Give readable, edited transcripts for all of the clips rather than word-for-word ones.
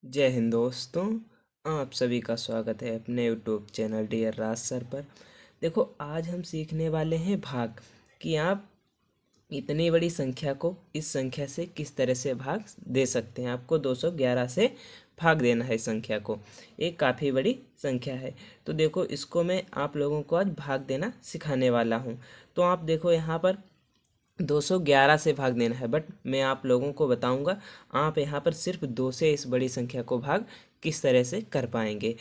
जय हिंद दोस्तों। आप सभी का स्वागत है अपने यूट्यूब चैनल डियर राज सर पर। देखो, आज हम सीखने वाले हैं भाग कि आप इतनी बड़ी संख्या को इस संख्या से किस तरह से भाग दे सकते हैं। आपको 211 से भाग देना है इस संख्या को। एक काफ़ी बड़ी संख्या है, तो देखो इसको मैं आप लोगों को आज भाग देना सिखाने वाला हूँ। तो आप देखो यहाँ पर 211 से भाग देना है, बट मैं आप लोगों को बताऊंगा आप यहाँ पर सिर्फ 2 से इस बड़ी संख्या को भाग किस तरह से कर पाएंगे।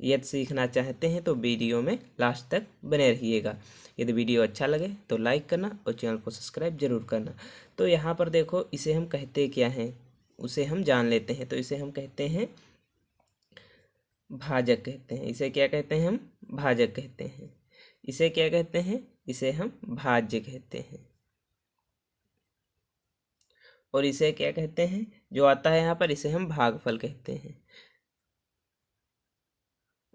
यदि सीखना चाहते हैं तो वीडियो में लास्ट तक बने रहिएगा। यदि वीडियो अच्छा लगे तो लाइक करना और चैनल को सब्सक्राइब जरूर करना। तो यहाँ पर देखो, इसे हम कहते क्या हैं उसे हम जान लेते हैं। तो इसे हम कहते हैं भाजक कहते हैं। इसे क्या कहते हैं? हम भाजक कहते हैं। इसे क्या कहते हैं? इसे हम भाज्य कहते हैं। और इसे क्या कहते हैं जो आता है यहाँ पर? इसे हम भागफल कहते हैं।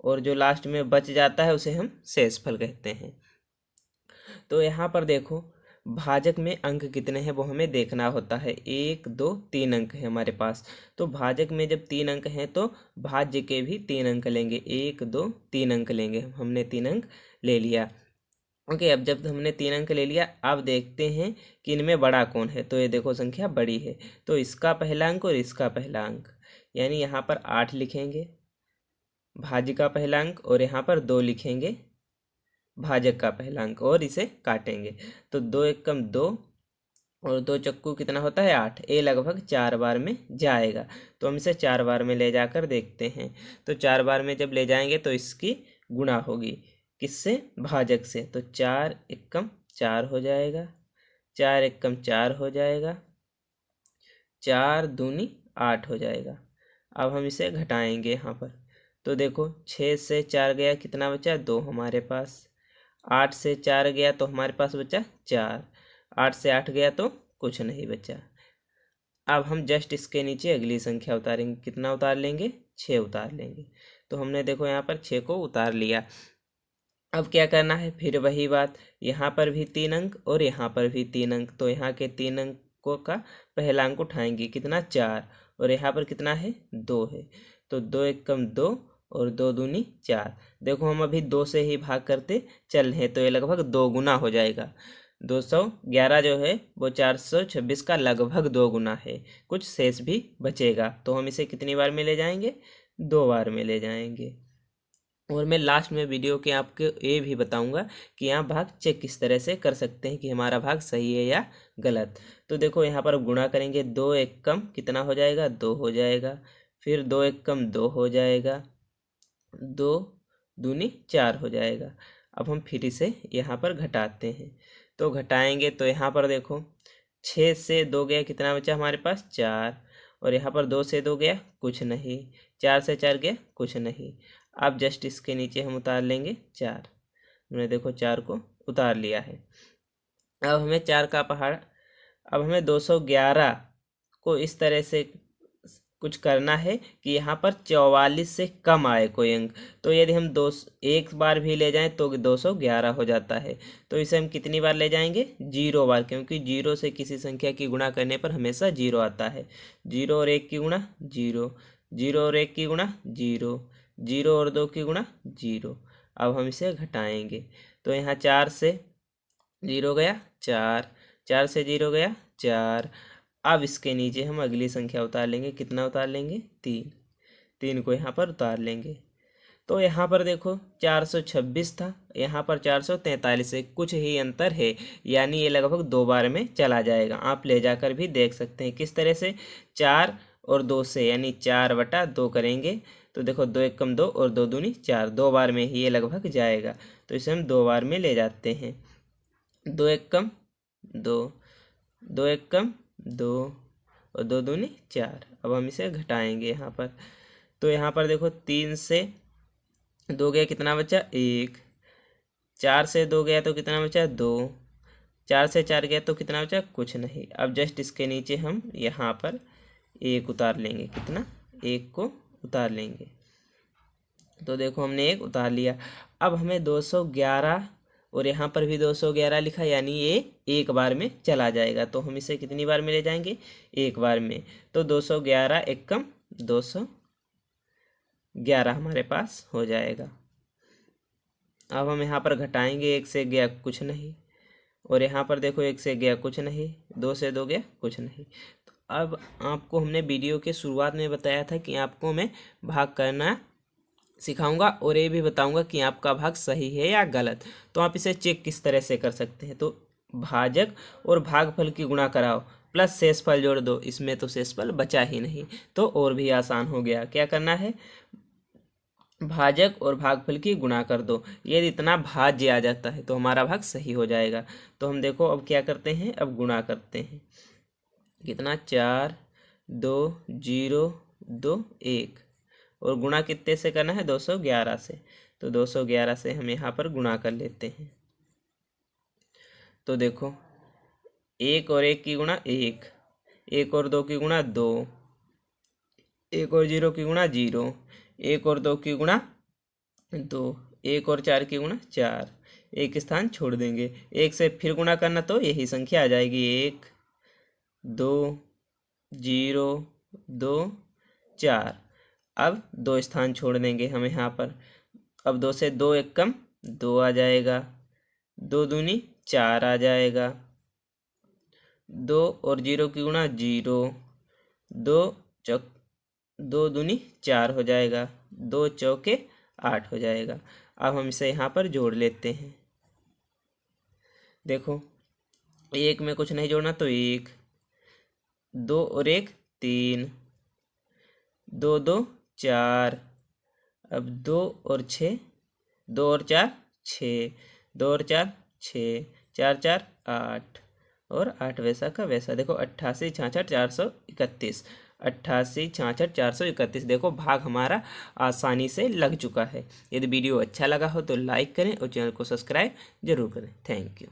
और जो लास्ट में बच जाता है उसे हम शेषफल कहते हैं। तो यहाँ पर देखो, भाजक में अंक कितने हैं वो हमें देखना होता है। 1 2 3 अंक है हमारे पास। तो भाजक में जब 3 अंक हैं तो भाज्य के भी 3 अंक लेंगे। 1 2 3 अंक लेंगे। हमने 3 अंक ले लिया। ओके, अब जब हमने 3 अंक ले लिया, अब देखते हैं कि इनमें बड़ा कौन है। तो ये देखो संख्या बड़ी है, तो इसका पहला अंक और इसका पहला अंक, यानी यहाँ पर 8 लिखेंगे भाज्य का पहला अंक, और यहाँ पर 2 लिखेंगे भाजक का पहला अंक, और इसे काटेंगे। तो 2 एकम 2 और 2 चक्कू कितना होता है? 8। ये लगभग 4 बार में जाएगा। तो हम इसे 4 बार में ले जाकर देखते हैं। तो 4 बार में जब ले जाएंगे तो इसकी गुणा होगी किससे? भाजक से। तो 4 एकम 4 हो जाएगा, 4 एकम 4 हो जाएगा, 4 दूनी 8 हो जाएगा। अब हम इसे घटाएंगे यहाँ पर। तो देखो, 6 से 4 गया, कितना बचा? 2 हमारे पास। 8 से 4 गया तो हमारे पास बचा 4। 8 से 8 गया तो कुछ नहीं बचा। अब हम जस्ट इसके नीचे अगली संख्या उतारेंगे। कितना उतार लेंगे? 6 उतार लेंगे। तो हमने देखो यहाँ पर 6 को उतार लिया। अब क्या करना है? फिर वही बात, यहाँ पर भी 3 अंक और यहाँ पर भी 3 अंक। तो यहाँ के 3 अंकों का पहला अंक उठाएंगे, कितना? 4। और यहाँ पर कितना है? 2 है। तो 2 एकम 2 और 2 दूनी 4। देखो, हम अभी 2 से ही भाग करते चल रहे हैं, तो ये लगभग 2 गुना हो जाएगा। 211 जो है वो 426 का लगभग 2 गुना है। कुछ शेष भी बचेगा, तो हम इसे कितनी बार में ले जाएंगे? 2 बार में ले जाएंगे। और मैं लास्ट में वीडियो के आपको ये भी बताऊंगा कि यहाँ भाग चेक किस तरह से कर सकते हैं कि हमारा भाग सही है या गलत। तो देखो, यहाँ पर गुणा करेंगे। 2 एकम कितना हो जाएगा? 2 हो जाएगा। फिर 2 एकम 2 हो जाएगा, 2 दूनी 4 हो जाएगा। अब हम फिर इसे यहाँ पर घटाते हैं। तो घटाएंगे तो यहाँ पर देखो, 6 से 2 गया, कितना बचा हमारे पास? 4। और यहाँ पर 2 से 2 गया, कुछ नहीं। 4 से 4 गया, कुछ नहीं। अब जस्ट इसके नीचे हम उतार लेंगे 4। हमने देखो 4 को उतार लिया है। अब हमें 4 का पहाड़, अब हमें 211 को इस तरह से कुछ करना है कि यहाँ पर 44 से कम आए कोई अंक। तो यदि हम एक बार भी ले जाएं तो 211 हो जाता है। तो इसे हम कितनी बार ले जाएंगे? 0 बार, क्योंकि 0 से किसी संख्या की गुणा करने पर हमेशा 0 आता है। 0 और 1 की गुणा 0, 0 और 1 की गुणा 0, 0 और 2 की गुणा 0। अब हम इसे घटाएंगे। तो यहाँ 4 से 0 गया 4, 4 से 0 गया 4। अब इसके नीचे हम अगली संख्या उतार लेंगे। कितना उतार लेंगे? 3। 3 को यहाँ पर उतार लेंगे। तो यहाँ पर देखो, 426 था, यहाँ पर 443 है। कुछ ही अंतर है, यानी ये लगभग 2 बार में चला जाएगा। आप ले जाकर भी देख सकते हैं किस तरह से। 4 और 2 से, यानी 4/2 करेंगे। तो देखो, 2 एकम 2 और 2 दूनी 4, 2 बार में ही ये लगभग जाएगा। तो इसे हम 2 बार में ले जाते हैं। 2 एकम 2, 2 एकम 2 और 2 दूनी 4। अब हम इसे घटाएंगे यहाँ पर। तो यहाँ पर देखो, 3 से 2 गया, कितना बचा? 1। 4 से 2 गया तो कितना बचा? 2। 4 से 4 गया तो कितना बचा? कुछ नहीं। अब जस्ट इसके नीचे हम यहाँ पर 1 उतार लेंगे। कितना? 1 को उतार लेंगे। तो देखो, हमने 1 उतार लिया। अब हमें 211, और यहाँ पर भी 211 लिखा, यानी ये एक बार में चला जाएगा। तो हम इसे कितनी बार में ले जाएंगे? एक बार में। तो 211 एकम 200 11 हमारे पास हो जाएगा। अब हम यहाँ पर घटाएंगे, 1 से गया कुछ नहीं, और यहाँ पर देखो 1 से गया कुछ नहीं, 2 से 2 गया कुछ नहीं। तो अब आपको हमने वीडियो के शुरुआत में बताया था कि आपको मैं भाग करना सिखाऊंगा और ये भी बताऊंगा कि आपका भाग सही है या गलत। तो आप इसे चेक किस तरह से कर सकते हैं। तो भाजक और भागफल की गुणा कराओ प्लस शेषफल जोड़ दो। इसमें तो शेषफल बचा ही नहीं, तो और भी आसान हो गया। क्या करना है, भाजक और भागफल की गुणा कर दो। यदि इतना भाज्य आ जाता है तो हमारा भाग सही हो जाएगा। तो हम देखो अब क्या करते हैं, अब गुणा करते हैं। कितना, 4 2 0 2 1, और गुणा कितने से करना है, 211 से। तो 211 से हम यहाँ पर गुणा कर लेते हैं। तो देखो 1 और 1 की गुणा 1, 1 और 2 की गुणा 2, 1 और 0 की गुणा 0, 1 और 2 की गुणा 2, 1 और 4 की गुणा 4, एक स्थान छोड़ देंगे। 1 से फिर गुणा करना तो यही संख्या आ जाएगी, 1 2 0 2 4। अब 2 स्थान छोड़ देंगे हम यहाँ पर। अब 2 से 2 एक कम 2 आ जाएगा, 2 दूनी 4 आ जाएगा, 2 और 0 की गुणा 0, 2 चौक 2 दूनी 4 हो जाएगा, 2 चौके 8 हो जाएगा। अब हम इसे यहाँ पर जोड़ लेते हैं। देखो 1 में कुछ नहीं जोड़ना तो 1, 2 और 1 3, 2 2 4, अब 2 और 6, 2 और 4 6, 2 और 4 6, 4 4 8, और 8 वैसा का वैसा। देखो 88 66 431, 88 66 431। देखो भाग हमारा आसानी से लग चुका है। यदि वीडियो अच्छा लगा हो तो लाइक करें और चैनल को सब्सक्राइब जरूर करें। Thank you.